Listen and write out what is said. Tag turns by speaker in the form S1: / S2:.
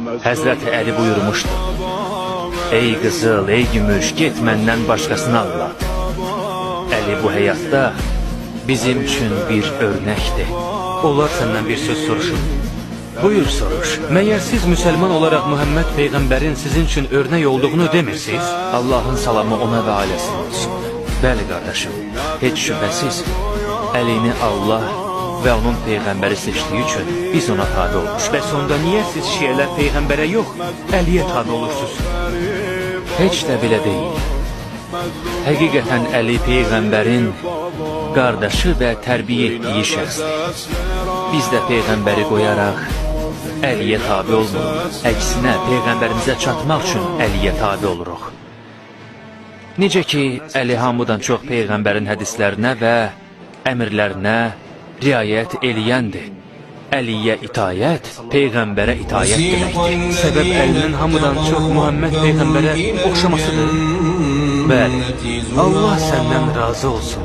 S1: Həzrəti Əli buyurmuşdu: Ey qızıl, ey gümüş, get məndən başqasını Allah. Əli bu həyatda bizim üçün bir örnəkdir.
S2: Onlar səndən bir söz soruşur. Buyur soruş. Məyər siz müsəlman olaraq Muhammed Peyğəmbərin sizin üçün örnək olduğunu demirsiniz?
S1: Allahın salamı ona və ailəsinə olsun. Bəli qardaşım, heç şübhəsiz Əlini Allah və onun Peyğəmbəri seçdiyi üçün biz ona tabi olmuş.
S2: Bəs onda niyə siz şiələr Peyğəmbərə yox, Əliyə tabi olursunuz?
S1: Heç də belə deyil. Həqiqətən Əli Peyğəmbərin qardaşı və tərbiyə etdiyi şəxsdir. Biz də Peyğəmbəri qoyaraq Əliyə tabi olmuruq. Əksinə, Peyğəmbərimizə çatmaq üçün Əliyə tabi oluruq. Necə ki, Əli hamıdan çox Peyğəmbərin hədislərinə və əmrlərinə riayət eləyəndir. Əliyə itayət, Peyğəmbərə itayət deməkdir.
S2: Səbəb Əlinin hamıdan çox Muhammed Peyğəmbərə oxşamasıdır.
S1: Bəli.
S2: Allah səndən razı olsun.